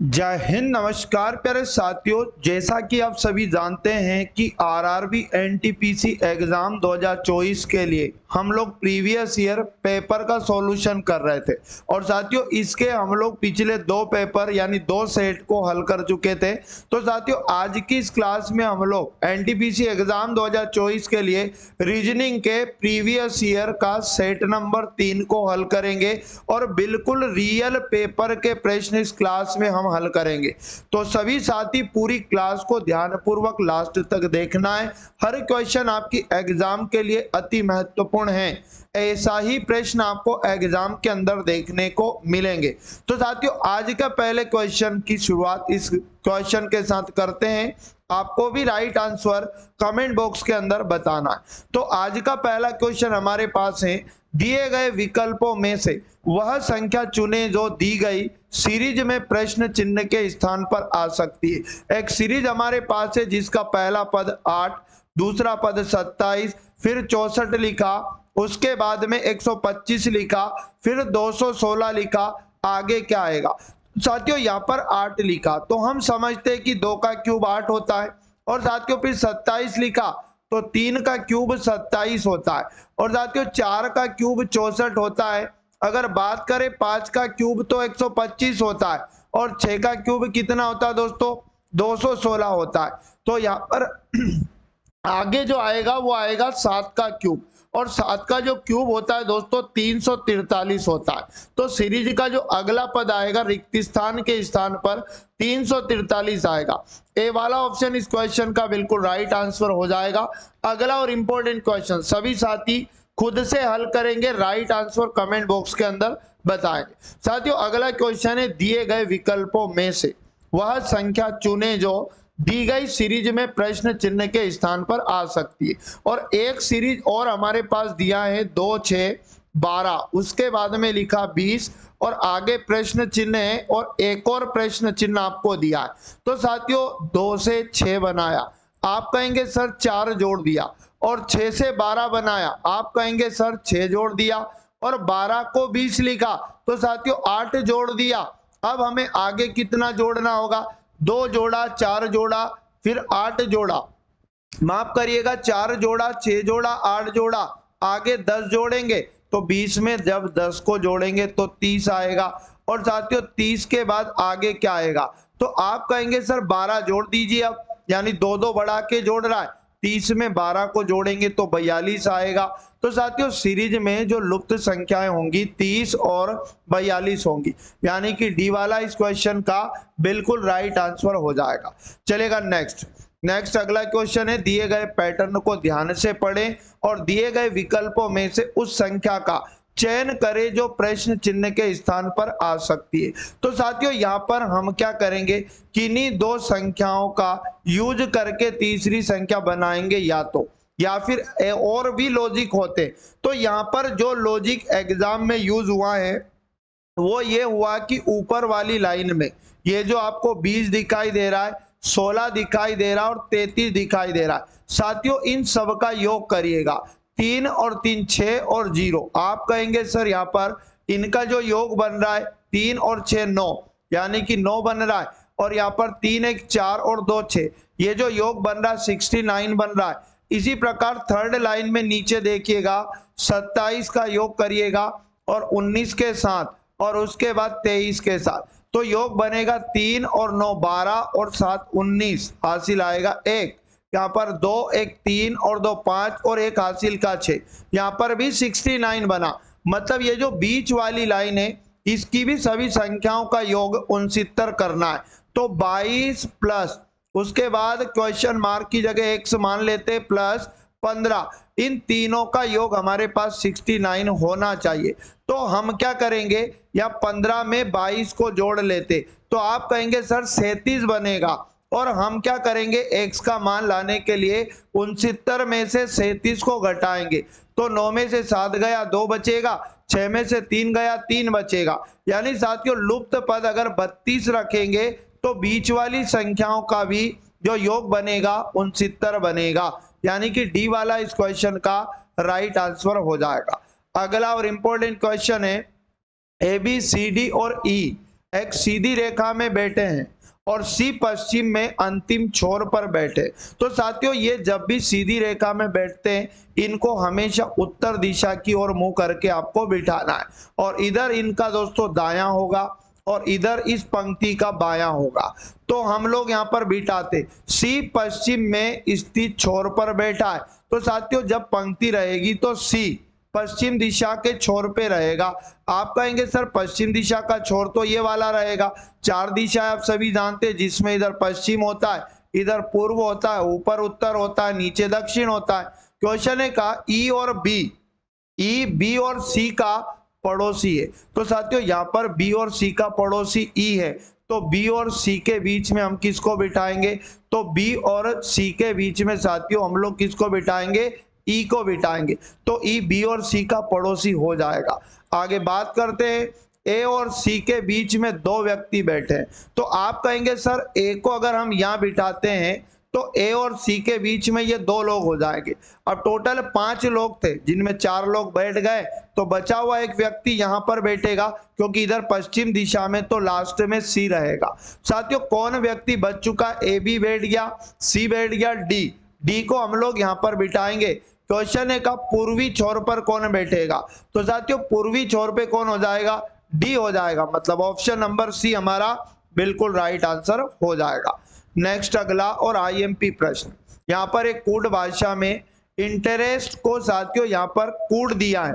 जय हिंद, नमस्कार प्यारे साथियों। जैसा कि आप सभी जानते हैं कि आरआरबी एनटीपीसी एग्जाम 2024 के लिए हम लोग प्रीवियस ईयर पेपर का सॉल्यूशन कर रहे थे और साथियों इसके हम लोग पिछले दो पेपर यानी दो सेट को हल कर चुके थे। तो साथियों आज की इस क्लास में हम लोग एनटीपीसी एग्जाम 2024 के लिए रीजनिंग के प्रीवियस ईयर का सेट नंबर 3 को हल करेंगे और बिल्कुल रियल पेपर के प्रश्न इस क्लास में हम हल करेंगे। तो सभी साथी पूरी क्लास को ध्यानपूर्वक लास्ट तक देखना है। हर क्वेश्चन आपकी एग्जाम के लिए अति महत्वपूर्ण है। ऐसा ही प्रश्न आपको एग्जाम के अंदर देखने को मिलेंगे। तो साथियों आज का पहले क्वेश्चन की शुरुआत इस क्वेश्चन के साथ करते हैं। आपको भी राइट आंसर कमेंट बॉक्स के अंदर बताना है। तो आज का पहला क्वेश्चन हमारे पास है, दिए गए विकल्पों में से वह संख्या चुने जो दी गई सीरीज में प्रश्न चिन्ह के स्थान पर आ सकती है। एक सीरीज हमारे पास है जिसका पहला पद 8, दूसरा पद 27, फिर 64 लिखा, उसके बाद में 125 लिखा, फिर 216 लिखा। आगे क्या आएगा साथियों? यहाँ पर 8 लिखा तो हम समझते हैं कि 2 का क्यूब 8 होता है। और साथियों फिर 27 लिखा तो 3 का क्यूब 27 होता है। और साथियों 4 का क्यूब 64 होता है। अगर बात करें 5 का क्यूब तो 125 होता है। और 6 का क्यूब कितना होता है दोस्तों? 216 होता है। तो यहाँ पर आगे जो आएगा वो आएगा 7 का क्यूब। और 7 का जो क्यूब होता है दोस्तों 343 होता है। तो सीरीज का जो अगला पद आएगा रिक्त स्थान के स्थान पर 343 आएगा। ए वाला ऑप्शन इस क्वेश्चन का बिल्कुल राइट आंसर हो जाएगा। अगला और इंपॉर्टेंट क्वेश्चन सभी साथी खुद से हल करेंगे, राइट आंसर कमेंट बॉक्स के अंदर बताएंगे। साथियों अगला क्वेश्चन है, दिए गए विकल्पों में से वह संख्या चुने जो दी गई सीरीज में प्रश्न चिन्ह के स्थान पर आ सकती है। और एक सीरीज और हमारे पास दिया है 2, 6, 12, उसके बाद में लिखा 20 और आगे प्रश्न चिन्ह है और एक और प्रश्न चिन्ह आपको दिया है। तो साथियों 2 से 6 बनाया, आप कहेंगे सर 4 जोड़ दिया। और 6 से 12 बनाया, आप कहेंगे सर 6 जोड़ दिया। और 12 को 20 लिखा तो साथियों 8 जोड़ दिया। अब हमें आगे कितना जोड़ना होगा? 2 जोड़ा, 4 जोड़ा, फिर 8 जोड़ा, माफ करिएगा 4 जोड़ा, 6 जोड़ा, 8 जोड़ा, आगे 10 जोड़ेंगे तो 20 में जब 10 को जोड़ेंगे तो 30 आएगा। और साथियों 30 के बाद आगे क्या आएगा? तो आप कहेंगे सर 12 जोड़ दीजिए। अब यानी 2 बढ़ा के जोड़ रहा है, 30 में 12 को जोड़ेंगे तो 42 आएगा। तो साथियों सीरीज में जो लुप्त संख्याएं होंगी 30 और 42 होंगी, यानी कि डी वाला इस क्वेश्चन का बिल्कुल राइट आंसर हो जाएगा। चलेगा नेक्स्ट अगला क्वेश्चन है, दिए गए पैटर्न को ध्यान से पढ़ें और दिए गए विकल्पों में से उस संख्या का चयन करें जो प्रश्न चिन्ह के स्थान पर आ सकती है। तो साथियों यहाँ पर हम क्या करेंगे, किन्हीं दो संख्याओं का यूज करके तीसरी संख्या बनाएंगे या फिर और भी लॉजिक होते। तो यहाँ पर जो लॉजिक एग्जाम में यूज हुआ है वो ये हुआ कि ऊपर वाली लाइन में ये जो आपको 20 दिखाई दे रहा है, 16 दिखाई दे रहा है और 33 दिखाई दे रहा है, साथियों इन सब का योग करिएगा। 3 और 3 6 और 0। आप कहेंगे सर यहाँ पर इनका जो योग बन रहा है 3 और 6 9, यानी कि 9 बन रहा है। और यहाँ पर 3 1 4 और 2 6, ये जो योग बन रहा है 69 बन रहा है। इसी प्रकार थर्ड लाइन में नीचे देखिएगा 27 का योग करिएगा और 19 के साथ और उसके बाद 23 के साथ, तो योग बनेगा 3 और 9 12 और 7 19, हासिल आएगा 1। यहाँ पर 2 1 3 और 2 5 और 1 हासिल का 6। यहाँ पर भी 69 बना। मतलब ये जो बीच वाली लाइन है इसकी भी सभी संख्याओं का योग 69 करना है। तो 22 प्लस उसके बाद क्वेश्चन मार्क की जगह x मान लेते प्लस 15, इन तीनों का योग हमारे पास 69 होना चाहिए। तो हम क्या करेंगे, या 15 में 22 को जोड़ लेते तो आप कहेंगे सर 37 बनेगा। और हम क्या करेंगे, x का मान लाने के लिए 69 में से 37 को घटाएंगे तो 9 में से 7 गया 2 बचेगा, 6 में से 3 गया 3 बचेगा। यानी साथियों लुप्त पद अगर 32 रखेंगे तो बीच वाली संख्याओं का भी जो योग बनेगा 69 बनेगा, यानी कि डी वाला इस क्वेश्चन का राइट आंसर हो जाएगा। अगला और इंपॉर्टेंट क्वेश्चन है, ए बी सी डी और ई एक्स सीधी रेखा में बैठे हैं और सी पश्चिम में अंतिम छोर पर बैठे। तो साथियों ये जब भी सीधी रेखा में बैठते हैं, इनको हमेशा उत्तर दिशा की ओर मुंह करके आपको बिठाना है और इधर इनका दोस्तों दायां होगा और इधर इस पंक्ति का बायां होगा। तो हम लोग यहाँ पर बिठाते, सी पश्चिम में स्थित छोर पर बैठा है। तो साथियों जब पंक्ति रहेगी तो सी पश्चिम दिशा के छोर पे रहेगा। आप कहेंगे सर पश्चिम दिशा का छोर तो ये वाला रहेगा। चार दिशा आप सभी जानते हैं, जिसमें इधर पश्चिम होता है, इधर पूर्व होता है, ऊपर उत्तर होता है, नीचे दक्षिण होता है। क्वेश्चन है का ई और बी, ई बी और सी का पड़ोसी है। तो साथियों यहाँ पर बी और सी का पड़ोसी ई है, तो बी और सी के बीच में हम किसको बिठाएंगे? तो बी और सी के बीच में साथियों हम लोग किसको बिठाएंगे? ई को बिठाएंगे। तो ई बी और सी का पड़ोसी हो जाएगा। आगे बात करते हैं, ए और सी के बीच में दो व्यक्ति बैठे हैं। तो आप कहेंगे सर ए को अगर हम यहाँ बिठाते हैं तो ए और सी के बीच में ये दो लोग हो जाएंगे। अब टोटल 5 लोग थे, जिनमें 4 लोग बैठ गए, तो बचा हुआ एक व्यक्ति यहाँ पर बैठेगा, क्योंकि इधर पश्चिम दिशा में तो लास्ट में सी रहेगा। साथियों कौन व्यक्ति बच चुका? ए बी बैठ गया, सी बैठ गया, डी, डी को हम लोग यहाँ पर बिठाएंगे। क्वेश्चन है का पूर्वी छोर पर कौन बैठेगा? तो साथियों पूर्वी छोर पे कौन हो जाएगा? डी हो जाएगा। मतलब ऑप्शन नंबर सी हमारा बिल्कुल राइट आंसर हो जाएगा। नेक्स्ट अगला और आईएमपी प्रश्न, यहाँ पर एक कूट भाषा में इंटरेस्ट को साथियों यहाँ पर कूट दिया है,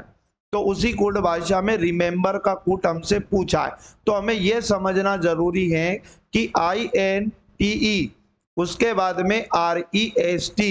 तो उसी कूट भाषा में रिमेंबर का कूट हमसे पूछा है। तो हमें यह समझना जरूरी है कि INTE उसके बाद में REST,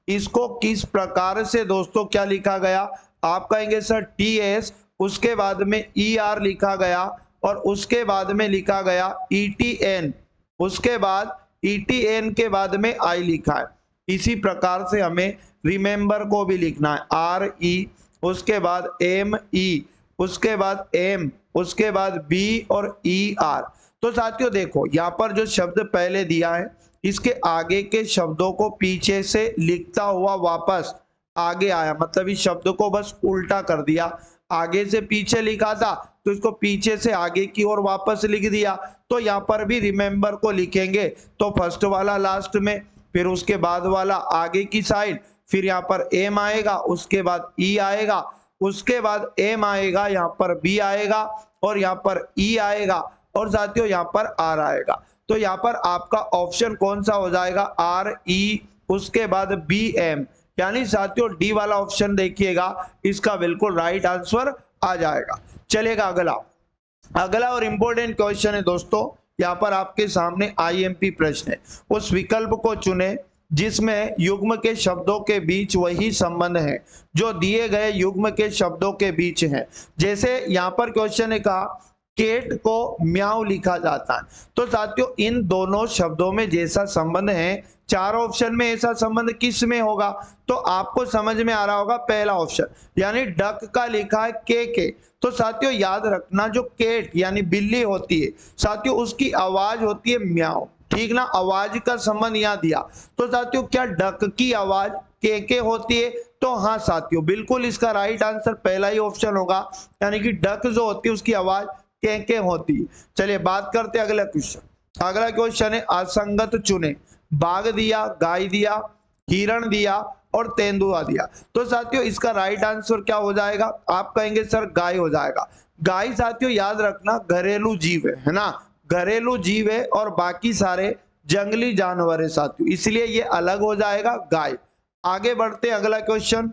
इसको किस प्रकार से दोस्तों क्या लिखा गया? आप कहेंगे सर TS, उसके बाद में ER लिखा गया और उसके बाद में लिखा गया ETN, उसके बाद ETN के बाद में I लिखा है। इसी प्रकार से हमें रिमेंबर को भी लिखना है, RE, उसके बाद ME, उसके बाद M, उसके बाद B और ER। तो साथियों देखो यहाँ पर जो शब्द पहले दिया है, इसके आगे के शब्दों को पीछे से लिखता हुआ वापस आगे आया, मतलब इस शब्द को बस उल्टा कर दिया। आगे से पीछे लिखा था तो इसको पीछे से आगे की ओर वापस लिख दिया। तो यहाँ पर भी रिमेंबर को लिखेंगे तो फर्स्ट वाला लास्ट में, फिर उसके बाद वाला आगे की साइड, फिर यहाँ पर M आएगा, उसके बाद E आएगा, उसके बाद M आएगा, यहाँ पर B आएगा और यहाँ पर E आएगा और साथियों यहाँ पर R आएगा। तो यहाँ पर आपका ऑप्शन कौन सा हो जाएगा? RE, उसके बाद BM, यानी साथियों डी वाला ऑप्शन देखिएगा, इसका बिल्कुल राइट आंसर आ जाएगा। चलेगा अगला और इंपॉर्टेंट क्वेश्चन है दोस्तों, यहाँ पर आपके सामने IMP प्रश्न है। उस विकल्प को चुने जिसमें युग्म के शब्दों के बीच वही संबंध है जो दिए गए युग्म के शब्दों के बीच है। जैसे यहाँ पर क्वेश्चन है कहा केट को म्याऊ लिखा जाता है। तो साथियों इन दोनों शब्दों में जैसा संबंध है, 4 ऑप्शन में ऐसा संबंध किस में होगा? तो आपको समझ में आ रहा होगा पहला ऑप्शन, यानी डक का लिखा है के। तो साथियों याद रखना जो केट यानी बिल्ली होती है साथियों, उसकी आवाज होती है म्याऊ, ठीक ना? आवाज का संबंध यहाँ दिया। तो साथियों क्या डक की आवाज के होती है? तो हाँ साथियों बिल्कुल इसका राइट आंसर पहला ही ऑप्शन होगा, यानी कि डक जो होती है उसकी आवाज के होती है। चलिए बात करते हैं अगला क्वेश्चन। अगला क्वेश्चन है असंगत चुने, बाघ दिया, गाय दिया, हिरण दिया और तेंदुआ दिया। तो साथियों इसका राइट आंसर क्या हो जाएगा? आप कहेंगे सर गाय हो जाएगा। गाय साथियों याद रखना घरेलू जीव है ना, घरेलू जीव है और बाकी सारे जंगली जानवर है साथियों, इसलिए ये अलग हो जाएगा गाय। आगे बढ़ते हैं अगला क्वेश्चन,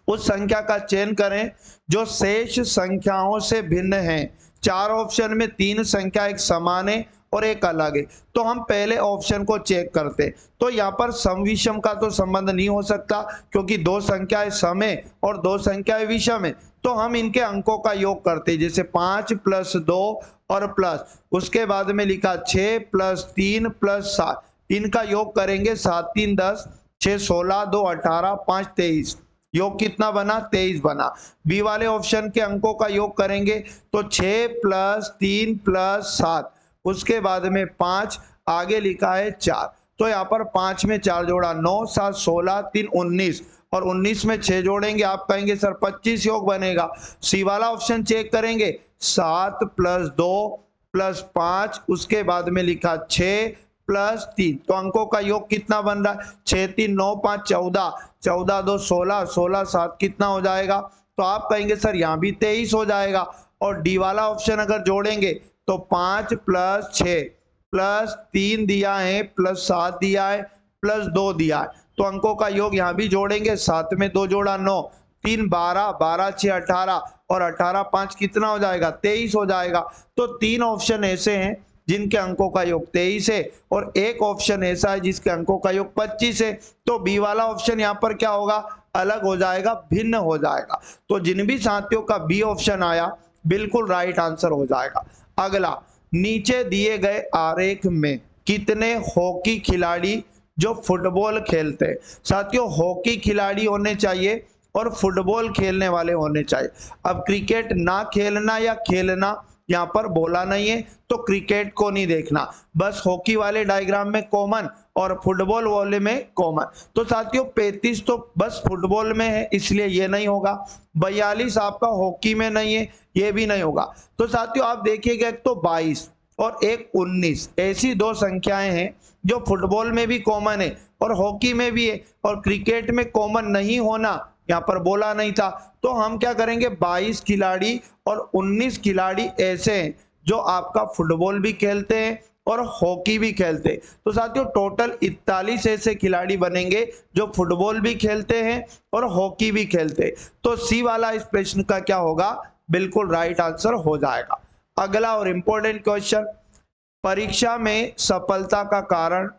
उस संख्या का चयन करें जो शेष संख्याओं से भिन्न है। 4 ऑप्शन में 3 संख्या एक समान है और एक अलग है। तो हम पहले ऑप्शन को चेक करते, तो यहाँ पर सम विषम का तो संबंध नहीं हो सकता, क्योंकि 2 संख्याएं सम है और 2 संख्याएं विषम है। तो हम इनके अंकों का योग करते, जैसे 5 + 2 और प्लस, उसके बाद में लिखा 6 + 3 + 7, इनका योग करेंगे 7 3 10, 6 16, 2 18, 5 23, योग कितना बना? 23 बना। बी वाले ऑप्शन के अंकों का योग करेंगे तो 6 + 3 + 7, उसके बाद में 5, आगे लिखा है 4। तो यहाँ पर 5 में 4 जोड़ा 9, 7 16, 3 19 और 19 में 6 जोड़ेंगे, आप कहेंगे सर 25 योग बनेगा। सी वाला ऑप्शन चेक करेंगे, 7 + 2 प्लस 5, उसके बाद में लिखा 6 प्लस 3। तो अंकों का योग कितना बन रहा है? 6 3 9 5 14, 14 2 16, 16 7 कितना हो जाएगा? तो आप कहेंगे सर यहाँ भी 23 हो जाएगा। और डी वाला ऑप्शन अगर जोड़ेंगे तो 5 प्लस 6 प्लस 3 दिया है प्लस 7 दिया है प्लस 2 दिया है, तो अंकों का योग यहाँ भी जोड़ेंगे, 7 में 2 जोड़ा 9, 3 12, 12 6 18 और 18 5 कितना हो जाएगा? 23 हो जाएगा। तो 3 ऑप्शन ऐसे हैं जिनके अंकों का योग 23 है और एक ऑप्शन ऐसा है जिसके अंकों का योग 25 है। तो बी वाला ऑप्शन यहाँ पर क्या होगा? अलग हो जाएगा, भिन्न हो जाएगा। तो जिन भी साथियों का बी ऑप्शन आया बिल्कुल राइट आंसर हो जाएगा। अगला, नीचे दिए गए आरेख में कितने हॉकी खिलाड़ी जो फुटबॉल खेलते हैं? साथियों हॉकी खिलाड़ी होने चाहिए और फुटबॉल खेलने वाले होने चाहिए। अब क्रिकेट ना खेलना या खेलना यहाँ पर बोला नहीं है, तो क्रिकेट को नहीं देखना, बस हॉकी वाले डायग्राम में कॉमन और फुटबॉल वाले में कॉमन। तो साथियों 35 तो बस फुटबॉल में है इसलिए ये नहीं होगा, 42 आपका हॉकी में नहीं है, ये भी नहीं होगा। तो साथियों आप देखिएगा, एक तो 22 और एक 19 ऐसी दो संख्याएं हैं जो फुटबॉल में भी कॉमन है और हॉकी में भी है, और क्रिकेट में कॉमन नहीं होना यहाँ पर बोला नहीं था। तो हम क्या करेंगे, 22 खिलाड़ी और 19 खिलाड़ी ऐसे हैं जो आपका फुटबॉल भी खेलते हैं और हॉकी भी खेलते हैं। तो साथियों टोटल 41 ऐसे खिलाड़ी बनेंगे जो फुटबॉल भी खेलते हैं और हॉकी भी खेलते हैं। तो सी वाला इस प्रश्न का क्या होगा? बिल्कुल राइट आंसर हो जाएगा। अगला और इंपॉर्टेंट क्वेश्चन, परीक्षा में सफलता का कारण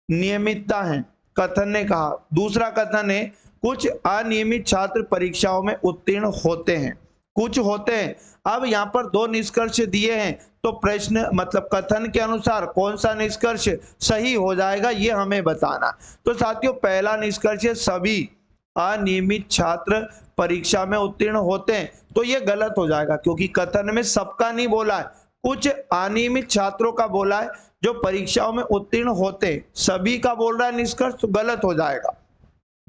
नियमितता है, कथन ने कहा। दूसरा कथन है कुछ अनियमित छात्र परीक्षाओं में उत्तीर्ण होते हैं, कुछ होते हैं। अब यहाँ पर दो निष्कर्ष दिए हैं, तो प्रश्न मतलब कथन के अनुसार कौन सा निष्कर्ष सही हो जाएगा ये हमें बताना। तो साथियों पहला निष्कर्ष है सभी अनियमित छात्र परीक्षा में उत्तीर्ण होते हैं, तो ये गलत हो जाएगा क्योंकि कथन में सबका नहीं बोला है, कुछ अनियमित छात्रों का बोला है जो परीक्षाओं में उत्तीर्ण होते हैं। सभी का बोल रहा है निष्कर्ष, तो गलत हो जाएगा।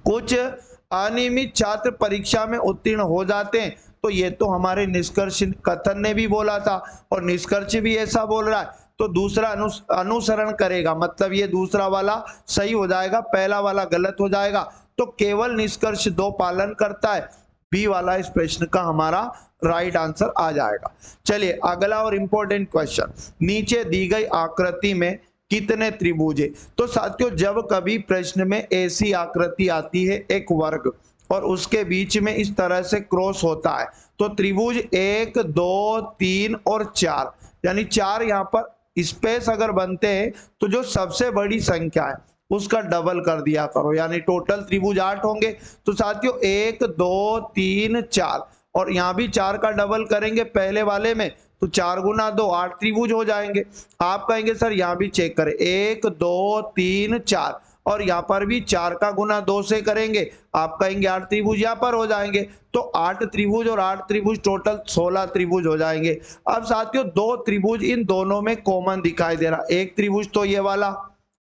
कुछ अनियमित छात्र परीक्षा में उत्तीर्ण हो जाते हैं, तो ये तो हमारे निष्कर्ष कथन ने भी बोला था और निष्कर्ष भी ऐसा बोल रहा है, तो दूसरा अनुसरण करेगा, मतलब ये दूसरा वाला सही हो जाएगा, पहला वाला गलत हो जाएगा। तो केवल निष्कर्ष दो पालन करता है, बी वाला इस प्रश्न का हमारा राइट आंसर आ जाएगा। चलिए अगला और इंपॉर्टेंट क्वेश्चन, नीचे दी गई आकृति में कितने त्रिभुज है? तो साथियों जब कभी प्रश्न में ऐसी आकृति आती है एक वर्ग और उसके बीच में इस तरह से क्रॉस होता है, तो त्रिभुज 1 2 3 और 4 यानी 4 यहाँ पर स्पेस अगर बनते हैं तो जो सबसे बड़ी संख्या है उसका डबल कर दिया करो, यानी टोटल त्रिभुज 8 होंगे। तो साथियों 1 2 3 4 और यहाँ भी 4 का डबल करेंगे पहले वाले में, तो 4 गुना 2 8 त्रिभुज हो जाएंगे। आप कहेंगे सर यहाँ भी चेक करें, 1 2 3 4 और यहाँ पर भी 4 का गुना 2 से करेंगे, आप कहेंगे 8 त्रिभुज यहाँ पर हो जाएंगे। तो 8 त्रिभुज और 8 त्रिभुज टोटल 16 त्रिभुज हो जाएंगे। अब साथियों दो त्रिभुज इन दोनों में कॉमन दिखाई दे रहा, एक त्रिभुज तो ये वाला,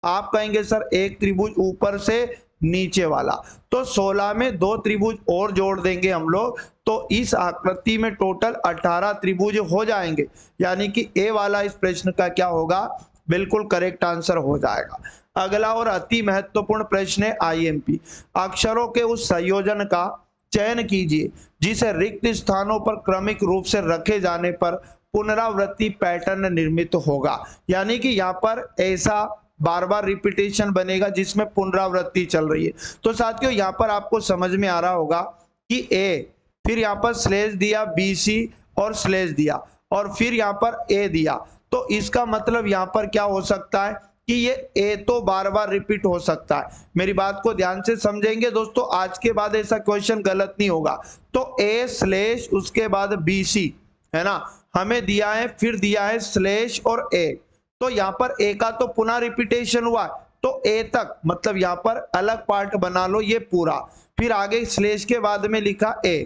आप कहेंगे सर एक त्रिभुज ऊपर से नीचे वाला, तो 16 में दो त्रिभुज और जोड़ देंगे हम लोग, तो इस आकृति में टोटल 18 त्रिभुज हो जाएंगे, यानी कि ए वाला इस प्रश्न का क्या होगा? बिल्कुल करेक्ट आंसर हो जाएगा। अगला और अति महत्वपूर्ण प्रश्न है आईएमपी, अक्षरों के उस संयोजन का चयन कीजिए जिसे रिक्त स्थानों पर क्रमिक रूप से रखे जाने पर पुनरावृत्ति पैटर्न निर्मित होगा, यानी कि यहाँ पर ऐसा बार बार रिपीटेशन बनेगा जिसमें पुनरावृत्ति चल रही है। तो साथियों यहाँ पर आपको समझ में आ रहा होगा कि ए, फिर यहाँ पर स्लेश दिया BC और स्लेश दिया और फिर यहाँ पर ए दिया, तो इसका मतलब यहाँ पर क्या हो सकता है कि ये ए तो बार बार रिपीट हो सकता है। मेरी बात को ध्यान से समझेंगे दोस्तों, आज के बाद ऐसा क्वेश्चन गलत नहीं होगा। तो ए स्लेश उसके बाद BC है ना, हमें दिया है, फिर दिया है स्लेश और ए, तो यहाँ पर ए का तो पुनः रिपीटेशन हुआ, तो ए तक मतलब यहाँ पर अलग पार्ट बना लो ये पूरा, फिर आगे स्लेश के बाद में लिखा ए,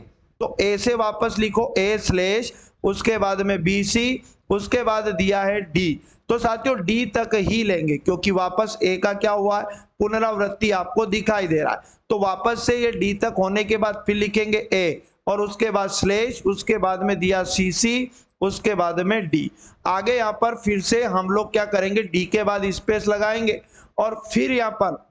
तो ए से वापस लिखो ए स्लेश, उसके बाद में BC, उसके बाद दिया है D। तो साथियों D तक ही लेंगे क्योंकि वापस ए का क्या हुआ है? पुनरावृत्ति आपको दिखाई दे रहा है, तो वापस से ये D तक होने के बाद फिर लिखेंगे ए और उसके बाद स्लेश, उसके बाद में दिया CC उसके बाद में डी। आगे यहाँ पर फिर से हम लोग क्या करेंगे, डी के बाद स्पेस लगाएंगे और फिर यहाँ पर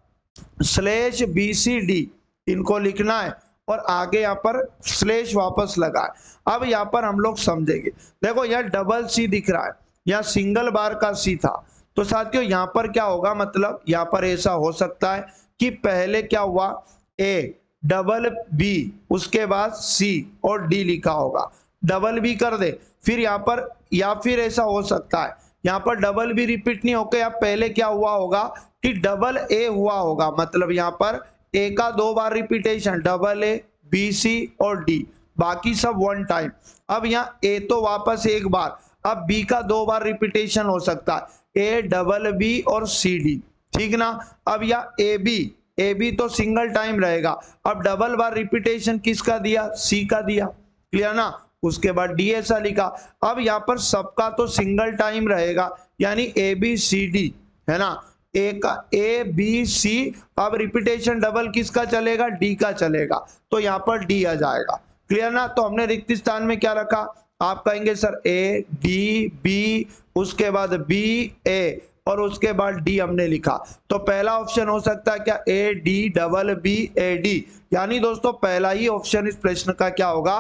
स्लैश BCD इनको लिखना है और आगे यहाँ पर स्लैश वापस लगाए। अब यहाँ पर हम लोग समझेंगे, देखो यहाँ डबल सी दिख रहा है, यहाँ सिंगल बार का सी था, तो साथियों यहाँ पर क्या होगा, मतलब यहाँ पर ऐसा हो सकता है कि पहले क्या हुआ, ए डबल बी उसके बाद सी और डी लिखा होगा, डबल बी कर दे फिर यहाँ पर, या फिर ऐसा हो सकता है यहाँ पर डबल बी रिपीट नहीं होकर यहाँ पहले क्या हुआ होगा कि डबल ए हुआ होगा, मतलब यहाँ पर ए का 2 बार रिपीटेशन, डबल ए BC और डी, बाकी सब वन टाइम। अब यहाँ ए तो वापस एक बार, अब बी का 2 बार रिपीटेशन हो सकता है, ए डबल बी और CD, ठीक ना। अब यहाँ ए बी तो सिंगल टाइम रहेगा, अब डबल बार रिपीटेशन किसका दिया, सी का दिया, क्लियर ना। उसके बाद डी ऐसा लिखा। अब यहाँ पर सबका तो सिंगल टाइम रहेगा, यानी ABCD है ना, ए का ABC, अब रिपीटेशन डबल किसका चलेगा, डी का चलेगा, तो यहाँ पर डी आ जाएगा, क्लियर ना। तो हमने रिक्त स्थान में क्या रखा, आप कहेंगे सर A D B उसके बाद B A और उसके बाद डी हमने लिखा, तो पहला ऑप्शन हो सकता है क्या, ADBBAD, यानी दोस्तों पहला ही ऑप्शन इस प्रश्न का क्या होगा,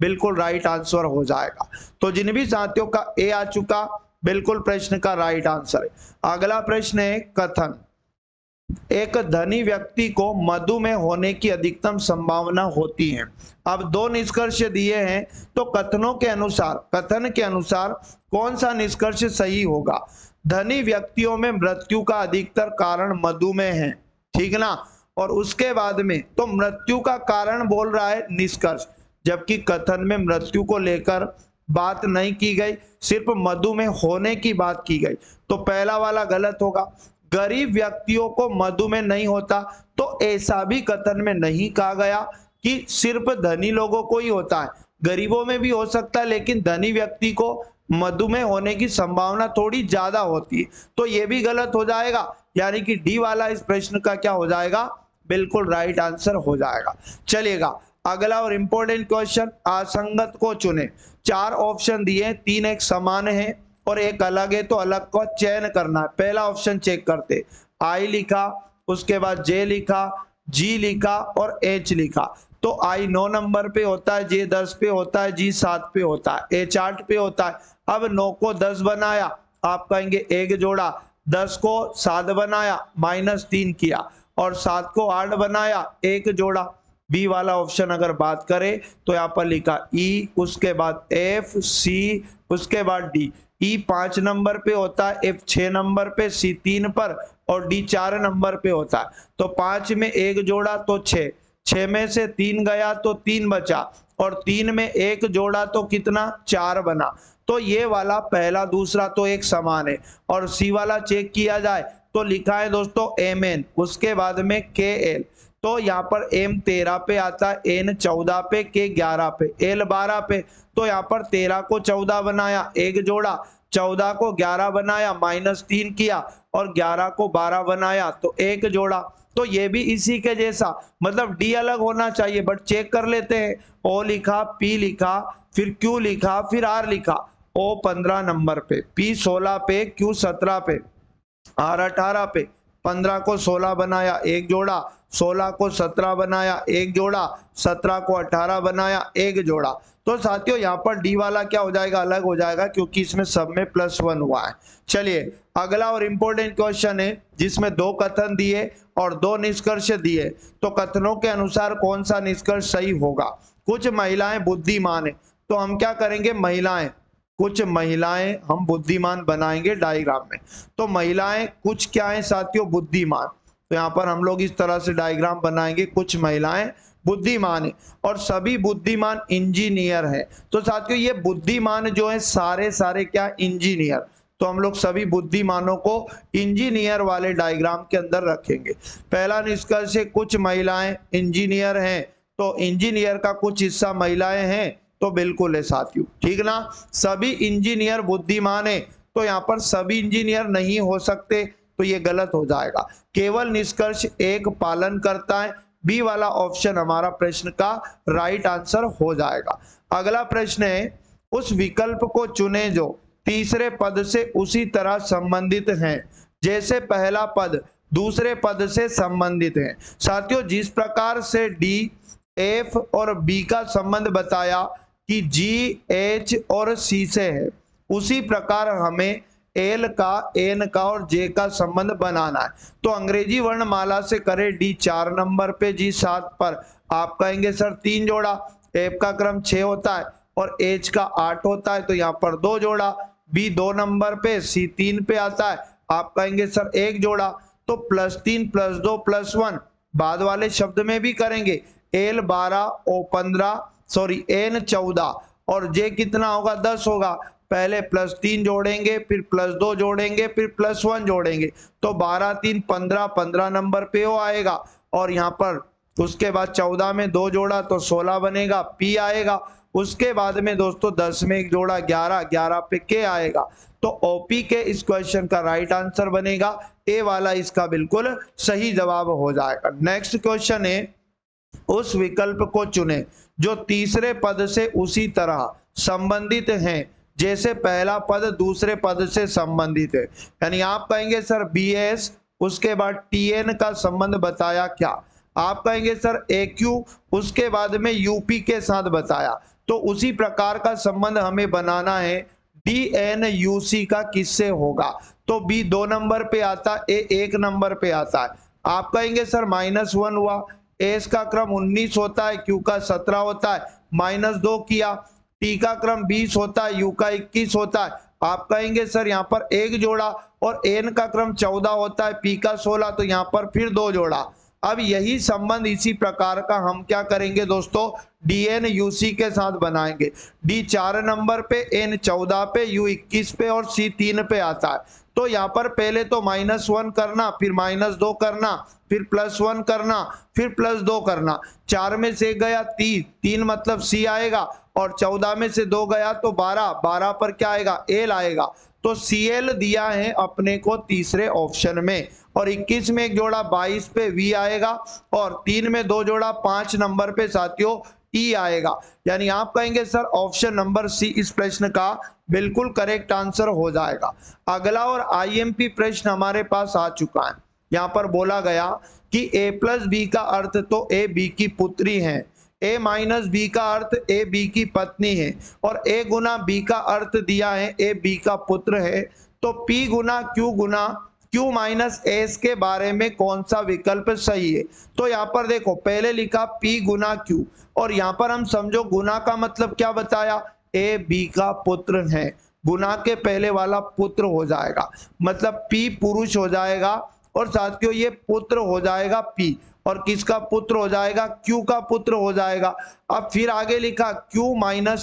बिल्कुल राइट आंसर हो जाएगा। तो जिन भी साथियों का ए आ चुका, बिल्कुल प्रश्न का राइट आंसर है। अगला प्रश्न है कथन, एक धनी व्यक्ति को मधुमेह होने की अधिकतम संभावना होती है। अब 2 निष्कर्ष दिए हैं, तो कथनों के अनुसार, कथन के अनुसार कौन सा निष्कर्ष सही होगा। धनी व्यक्तियों में मृत्यु का अधिकतर कारण मधुमेह है, ठीक ना, और उसके बाद में तो मृत्यु का कारण बोल रहा है निष्कर्ष, जबकि कथन में मृत्यु को लेकर बात नहीं की गई, सिर्फ मधुमेह होने की बात की गई, तो पहला वाला गलत होगा। गरीब व्यक्तियों को मधुमेह नहीं होता, तो ऐसा भी कथन में नहीं कहा गया कि सिर्फ धनी लोगों को ही होता है, गरीबों में भी हो सकता है, लेकिन धनी व्यक्ति को मधुमेह होने की संभावना थोड़ी ज्यादा होती है, तो ये भी गलत हो जाएगा, यानी कि डी वाला इस प्रश्न का क्या हो जाएगा, बिल्कुल राइट आंसर हो जाएगा। चलिएगा अगला और इंपॉर्टेंट क्वेश्चन, असंगत को चुने। 4 ऑप्शन दिए, 3 एक समान है और एक अलग है, तो अलग को चयन करना है। पहला ऑप्शन चेक करते, I लिखा, उसके बाद J लिखा, G लिखा और H लिखा, तो I 9 नंबर पे होता है, J 10 पे होता है, G 7 पे होता है, H 8 पे होता है। अब 9 को 10 बनाया, आप कहेंगे 1 जोड़ा, 10 को 7 बनाया, -3 किया, और 7 को 8 बनाया, 1 जोड़ा। बी वाला ऑप्शन अगर बात करें तो यहाँ पर लिखा E, उसके बाद F C उसके बाद D। E 5 नंबर पे होता है, F 6 नंबर पे, C 3 पर और D 4 नंबर पे होता है, तो 5 में 1 जोड़ा तो 6, 6 में से 3 गया तो 3 बचा, और 3 में 1 जोड़ा तो कितना, 4 बना, तो ये वाला पहला दूसरा तो एक समान है। और सी वाला चेक किया जाए तो लिखा है दोस्तों MN, उसके बाद में KL, तो यहाँ पर M 13 पे आता है, N 14 पे, K 11 पे, L 12 पे, तो यहाँ पर 13 को 14 बनाया, 1 जोड़ा, 14 को 11 बनाया, -3 किया, और 11 को 12 बनाया, तो 1 जोड़ा, तो ये भी इसी के जैसा, मतलब डी अलग होना चाहिए, बट चेक कर लेते हैं। O लिखा, P लिखा, फिर Q लिखा, फिर R लिखा, O 15 नंबर पे, P 16 पे, Q 17 पे, R 18 पे, 15 को 16 बनाया, 1 जोड़ा, 16 को 17 बनाया, 1 जोड़ा, 17 को 18 बनाया, 1 जोड़ा, तो साथियों यहाँ पर डी वाला क्या हो जाएगा, अलग हो जाएगा, क्योंकि इसमें सब में +1 हुआ है। चलिए अगला और इंपॉर्टेंट क्वेश्चन है, जिसमें 2 कथन दिए और 2 निष्कर्ष दिए, तो कथनों के अनुसार कौन सा निष्कर्ष सही होगा। कुछ महिलाएं बुद्धिमान है, तो हम क्या करेंगे, महिलाएं, कुछ महिलाएं हम बुद्धिमान बनाएंगे डायग्राम में, तो महिलाएं कुछ क्या है साथियों, बुद्धिमान, तो यहाँ पर हम लोग इस तरह से डायग्राम बनाएंगे, कुछ महिलाएं बुद्धिमान है और सभी बुद्धिमान इंजीनियर है, तो साथियों ये बुद्धिमान जो है सारे क्या, इंजीनियर, तो हम लोग सभी बुद्धिमानों को इंजीनियर वाले डायग्राम के अंदर रखेंगे। पहला निष्कर्ष है कुछ महिलाएं इंजीनियर हैं, तो इंजीनियर का कुछ हिस्सा महिलाएं हैं, तो बिल्कुल है साथियों, ठीक ना। सभी इंजीनियर बुद्धिमान है, तो यहाँ पर सभी इंजीनियर नहीं हो सकते, तो ये गलत हो जाएगा। केवल निष्कर्ष 1 पालन करता है, बी वाला ऑप्शन हमारा प्रश्न का राइट आंसर हो जाएगा। अगला प्रश्न है उस विकल्प को चुने जो तीसरे पद से उसी तरह संबंधित हैं जैसे पहला पद दूसरे पद से संबंधित है। साथियों, जिस प्रकार से डी, एफ और बी का संबंध बताया कि जी, एच और सी से है, उसी प्रकार हमें एल का, एन का और जे का संबंध बनाना है। तो अंग्रेजी वर्णमाला से करें डी 4 नंबर पे, जी 7 पर। आप कहेंगे सर 3 जोड़ा, एफ का क्रम 6 होता है और एच का 8 होता है, तो यहाँ पर 2 जोड़ा। बी 2 नंबर पे, सी 3 पे आता है, आप कहेंगे सर 1 जोड़ा। तो +3 +2 +1 बाद वाले शब्द में भी करेंगे। एल 12, ओ 15, सॉरी एन 14 और जे कितना होगा 10 होगा। पहले +3 जोड़ेंगे, फिर +2 जोड़ेंगे, फिर +1 जोड़ेंगे, तो 12 3 15, 15 नंबर पे वो आएगा। और यहाँ पर उसके बाद 14 में 2 जोड़ा तो 16 बनेगा, पी आएगा। उसके बाद में दोस्तों 10 में 1 जोड़ा 11, 11 पे के आएगा। तो ओपी के इस क्वेश्चन का राइट आंसर बनेगा ए वाला, इसका बिल्कुल सही जवाब हो जाएगा। नेक्स्ट क्वेश्चन है, उस विकल्प को चुने जो तीसरे पद से उसी तरह संबंधित हैं जैसे पहला पद दूसरे पद से संबंधित है। यानी आप कहेंगे सर बीएस, उसके बाद टीएन का संबंध बताया क्या। आप कहेंगे सर एक्यू, उसके बाद में यूपी के साथ बताया। तो उसी प्रकार का संबंध हमें बनाना है डीएन यूसी का किससे होगा। तो बी 2 नंबर पे आता है, ए 1 नंबर पे आता है। आप कहेंगे सर -1 हुआ, एस का क्रम 19 होता है, क्यू का 17 होता है, -2 किया। टी का क्रम 20 होता है, यू का 21 होता है। आप कहेंगे सर यहाँ पर 1 जोड़ा और एन का क्रम 14 होता है, पी का 16, तो यहाँ पर फिर 2 जोड़ा। अब यही संबंध इसी प्रकार का हम क्या करेंगे दोस्तों, डीएन यूसी के साथ बनाएंगे। डी 4 नंबर पे, एन 14 पे, यू 21 पे और सी 3 पे आता है। तो यहाँ पर पहले तो -1 करना, फिर -2 करना, फिर +1 करना, फिर +2 करना। 4 में से गया 3, 3 मतलब सी आएगा, और 14 में से 2 गया तो 12, 12 पर क्या आएगा, एल आएगा। तो सीएल दिया है अपने को तीसरे ऑप्शन में। और 21 में 1 जोड़ा 22 पे वी आएगा, और 3 में 2 जोड़ा 5 नंबर पे साथियों ई आएगा। यानी आप कहेंगे सर ऑप्शन नंबर सी इस प्रश्न का बिल्कुल करेक्ट आंसर हो जाएगा। अगला और आईएमपी प्रश्न हमारे पास आ चुका है। यहाँ पर बोला गया कि a + b का अर्थ तो a b की पुत्री है, a - b का अर्थ a b की पत्नी है, और a गुना b का अर्थ दिया है a b का पुत्र है। तो p गुना q - s के बारे में कौन सा विकल्प सही है। तो यहाँ पर देखो पहले लिखा p गुना q, और यहाँ पर हम समझो गुना का मतलब क्या बताया, a b का पुत्र है। गुना के पहले वाला पुत्र हो जाएगा, मतलब p पुरुष हो जाएगा, और साथियों ये पुत्र हो जाएगा p, और किसका पुत्र हो जाएगा, q का पुत्र हो जाएगा। अब फिर आगे लिखा q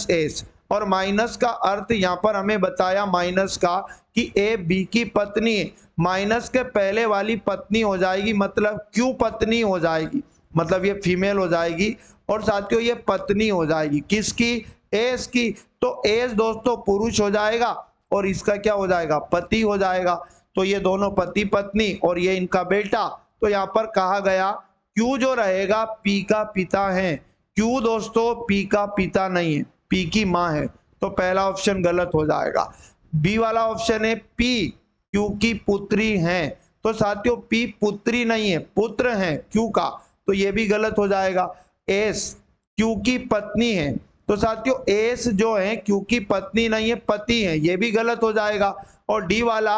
- s, और माइनस का अर्थ यहाँ पर हमें बताया माइनस का कि a b की पत्नी है। माइनस के पहले वाली पत्नी हो जाएगी, मतलब q पत्नी हो जाएगी, मतलब ये फीमेल हो जाएगी, और साथियों ये पत्नी हो जाएगी किसकी, एस की। तो एस दोस्तों पुरुष हो जाएगा, और इसका क्या हो जाएगा, पति हो जाएगा। तो ये दोनों पति पत्नी, और ये इनका बेटा। तो यहाँ पर कहा गया क्यू जो रहेगा पी का पिता है। क्यू दोस्तों पी का पिता नहीं है, पी की माँ है। तो पहला ऑप्शन गलत हो जाएगा। बी वाला ऑप्शन है पी क्यू की पुत्री है। तो साथियों पी पुत्री नहीं है, पुत्र है क्यू का, तो ये भी गलत हो जाएगा। एस क्यू की पत्नी है, तो साथियों एस जो है क्यू की पत्नी नहीं है, पति है, ये भी गलत हो जाएगा। और डी वाला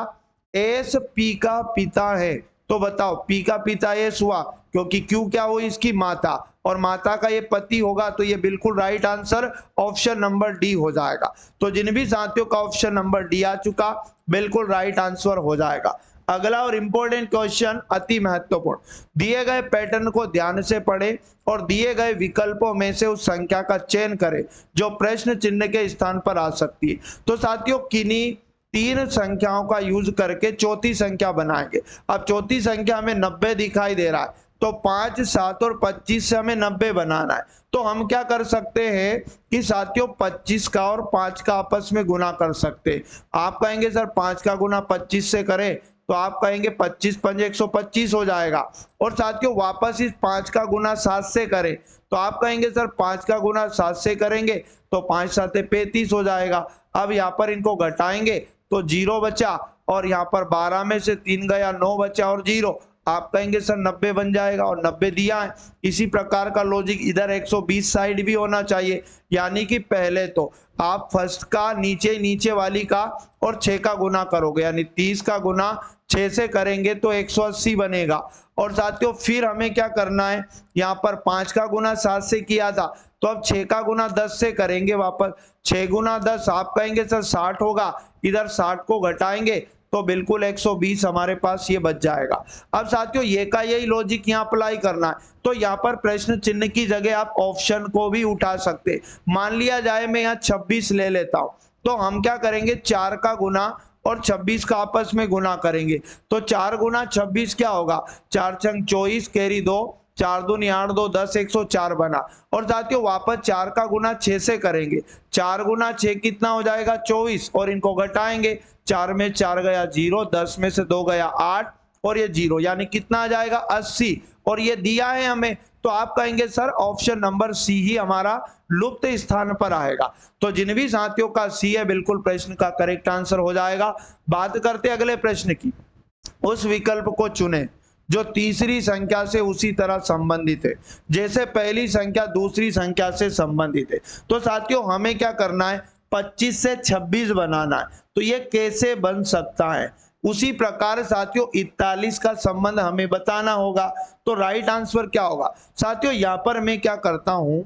एस पी का पिता है। तो बताओ पी का पिता एस हुआ, क्योंकि क्यू क्या हुई, इसकी माता, और माता का ये पति होगा। तो ये बिल्कुल right answer option number D हो जाएगा। तो जिन भी साथियों का ऑप्शन नंबर डी आ चुका, बिल्कुल राइट आंसर हो जाएगा। अगला और इंपॉर्टेंट क्वेश्चन, अति महत्वपूर्ण, दिए गए पैटर्न को ध्यान से पढ़ें और दिए गए विकल्पों में से उस संख्या का चयन करें जो प्रश्न चिन्ह के स्थान पर आ सकती है। तो साथियों किन्हीं 3 संख्याओं का यूज करके चौथी संख्या बनाएंगे। अब चौथी संख्या हमें 90 दिखाई दे रहा है, तो 5, 7 और 25 से हमें 90 बनाना है। तो हम क्या कर सकते हैं कि साथियों 25 का और 5 का आपस में गुना कर सकते हैं। आप कहेंगे सर 5 का गुना 25 से करें, तो आप कहेंगे 25 पंजे 125 हो जाएगा। और साथियों वापस इस 5 का गुना 7 से करें तो आप कहेंगे सर 5 का गुना 7 से करेंगे तो 5 साते 35 हो जाएगा। अब यहाँ पर इनको घटाएंगे तो 0 बचा और यहाँ पर 12 में से 3 गया 9 बचा और 0, आप कहेंगे सर 90 बन जाएगा और 90 दिया है। इसी प्रकार का लॉजिक इधर 120 साइड भी होना चाहिए, यानी कि पहले तो आप फर्स्ट का नीचे वाली का और 6 का गुना करोगे, यानी 30 का गुना 6 से करेंगे तो 180 बनेगा। और साथियों फिर हमें क्या करना है, यहाँ पर 5 का गुना 7 से किया था तो अब 6 का गुना 10 से करेंगे वापस, 6 गुना 10 आप कहेंगे सर 60 होगा, इधर 60 को घटाएंगे तो बिल्कुल 120 हमारे पास ये बच जाएगा। अब साथियों ये का यही लॉजिक यहाँ अप्लाई करना है, तो यहाँ पर प्रश्न चिन्ह की जगह आप ऑप्शन को भी उठा सकते। मान लिया जाए मैं यहाँ 26 ले लेता हूँ, तो हम क्या करेंगे 4 का गुना और 26 का आपस में गुना करेंगे, तो 4 गुना 26 क्या होगा, 4 छंग 24 कैरी 2, 4 दूनी 8 2 10 104 बना। और साथियों वापस 4 का गुना 6 से करेंगे, 4 गुना 6 कितना हो जाएगा 24 और इनको घटाएंगे, 4 में 4 गया 0, 10 में से 2 गया 8 और ये 0, यानी कितना आ जाएगा 80 और ये दिया है हमें। तो आप कहेंगे सर ऑप्शन नंबर सी ही हमारा लुप्त स्थान पर आएगा। तो जिन भी साथियों का सी है बिल्कुल प्रश्न का करेक्ट आंसर हो जाएगा। बात करते अगले प्रश्न की, उस विकल्प को चुने जो तीसरी संख्या से उसी तरह संबंधित है जैसे पहली संख्या दूसरी संख्या से संबंधित है। तो साथियों हमें क्या करना है, 25 से 26 बनाना है, तो ये कैसे बन सकता है। उसी प्रकार साथियों 41 का संबंध हमें बताना होगा, तो राइट आंसर क्या होगा। साथियों यहाँ पर मैं क्या करता हूं,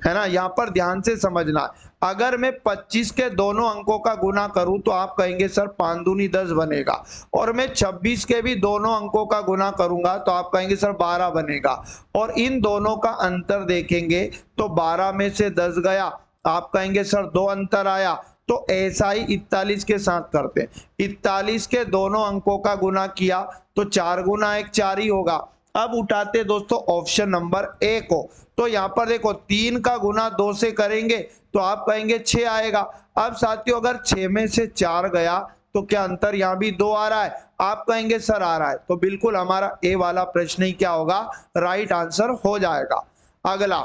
है ना, यहाँ पर ध्यान से समझना, अगर मैं 25 के दोनों अंकों का गुना करूं तो आप कहेंगे सर 5 दूनी 10 बनेगा, और मैं 26 के भी दोनों अंकों का गुना करूंगा तो आप कहेंगे सर 12 बनेगा, और इन दोनों का अंतर देखेंगे तो 12 में से 10 गया, आप कहेंगे सर 2 अंतर आया। तो ऐसा ही 41 के साथ करते हैं, 41 के दोनों अंकों का गुना किया तो 4 गुना 1 4 ही होगा। अब उठाते दोस्तों ऑप्शन नंबर ए को, तो यहाँ पर देखो 3 का गुना 2 से करेंगे तो आप कहेंगे 6 आएगा। अब साथियों अगर 6 में से 4 गया तो क्या अंतर यहाँ भी 2 आ रहा है, आप कहेंगे सर आ रहा है, तो बिल्कुल हमारा ए वाला प्रश्न ही क्या होगा, राइट आंसर हो जाएगा। अगला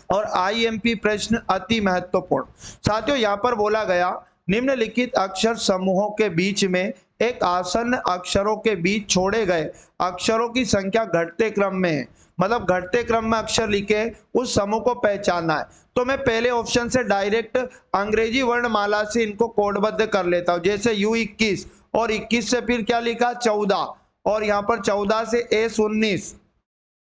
और आईएमपी प्रश्न अति महत्वपूर्ण। साथियों यहाँ पर बोला गया निम्नलिखित अक्षर समूहों के बीच में एक आसन्न अक्षरों के बीच छोड़े गए अक्षरों की संख्या घटते क्रम में है, मतलब घटते क्रम में अक्षर लिखे उस समूह को पहचानना है। तो मैं पहले ऑप्शन से डायरेक्ट अंग्रेजी वर्णमाला से इनको कोडबद्ध कर लेता हूं, जैसे U21 और 21 से फिर क्या लिखा 14, और यहाँ पर 14 से S19,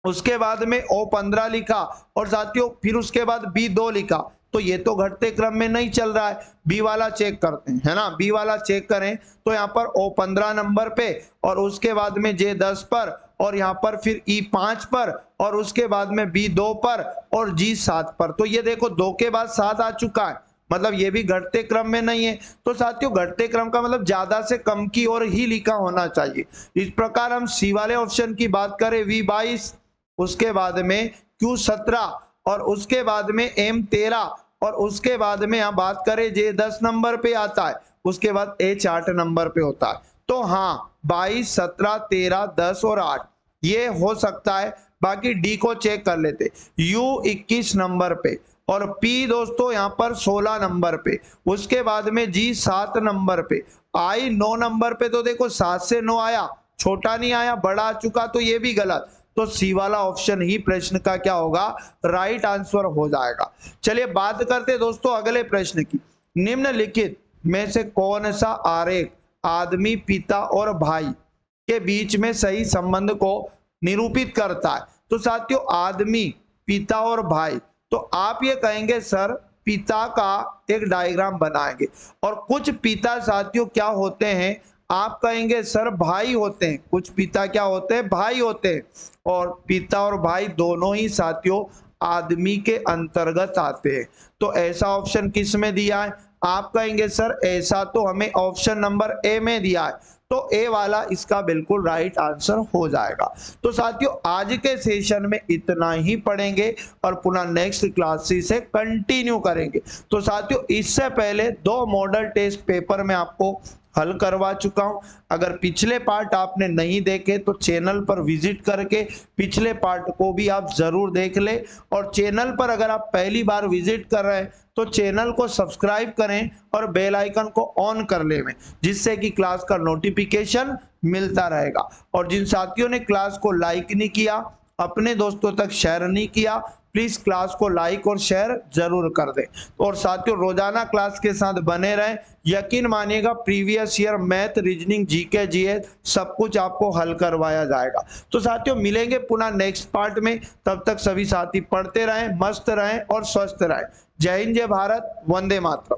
उसके बाद में O15 लिखा, और साथियों फिर उसके बाद B2 लिखा। तो ये तो घटते क्रम में नहीं चल रहा है, बी वाला चेक करते हैं, है ना, बी वाला चेक करें तो यहाँ पर O15 नंबर पे और उसके बाद में J10 पर और यहाँ पर फिर E5 पर और उसके बाद में B2 पर और G7 पर। तो ये देखो 2 के बाद 7 आ चुका है, मतलब ये भी घटते क्रम में नहीं है। तो साथियों घटते क्रम का मतलब ज्यादा से कम की ओर ही लिखा होना चाहिए। इस प्रकार हम सी वाले ऑप्शन की बात करें V22, उसके बाद में Q17 और उसके बाद में M13 और उसके बाद में यहाँ बात करें J10 नंबर पे आता है, उसके बाद H8 नंबर पे होता है। तो हाँ 22, 17, 13, 10 और 8 ये हो सकता है। बाकी डी को चेक कर लेते, U21 नंबर पे और P दोस्तों यहाँ पर 16 नंबर पे, उसके बाद में G 7 नंबर पे, I 9 नंबर पे। तो देखो 7 से 9 आया, छोटा नहीं आया, बड़ा आ चुका, तो ये भी गलत। तो सी वाला ऑप्शन ही प्रश्न का क्या होगा, राइट आंसर हो जाएगा। चलिए बात करते दोस्तों अगले प्रश्न की, निम्नलिखित में से कौन सा आरेख आदमी पिता और भाई के बीच में सही संबंध को निरूपित करता है। तो साथियों आदमी पिता और भाई, तो आप ये कहेंगे सर पिता का एक डायग्राम बनाएंगे, और कुछ पिता साथियों क्या होते हैं, आप कहेंगे सर भाई होते हैं, कुछ पिता क्या होते हैं, भाई होते हैं। और पिता और भाई दोनों ही साथियों आदमी के अंतर्गत आते हैं। तो ऐसा ऑप्शन किस में दिया है, आप कहेंगे सर ऐसा तो हमें ऑप्शन नंबर ए में दिया है, तो ए वाला इसका बिल्कुल राइट आंसर हो जाएगा। तो साथियों आज के सेशन में इतना ही पढ़ेंगे और पुनः नेक्स्ट क्लासेस से कंटिन्यू करेंगे। तो साथियों इससे पहले 2 मॉडल टेस्ट पेपर में आपको हल करवा चुका हूं। अगर पिछले पार्ट आपने नहीं देखे तो चैनल पर विजिट करके पिछले पार्ट को भी आप जरूर देख ले। और चैनल पर अगर आप पहली बार विजिट कर रहे हैं तो चैनल को सब्सक्राइब करें और बेल आइकन को ऑन कर ले में, जिससे कि क्लास का नोटिफिकेशन मिलता रहेगा। और जिन साथियों ने क्लास को लाइक नहीं किया, अपने दोस्तों तक शेयर नहीं किया, प्लीज क्लास को लाइक और शेयर जरूर कर दें। और साथियों रोजाना क्लास के साथ बने रहें। यकीन मानिएगा previous year math, reasoning, GK, GS सब कुछ आपको हल करवाया जाएगा। तो साथियों मिलेंगे पुनः नेक्स्ट पार्ट में। तब तक सभी साथी पढ़ते रहें, मस्त रहें और स्वस्थ रहें। जय हिंद, जय भारत, वंदे मातरम।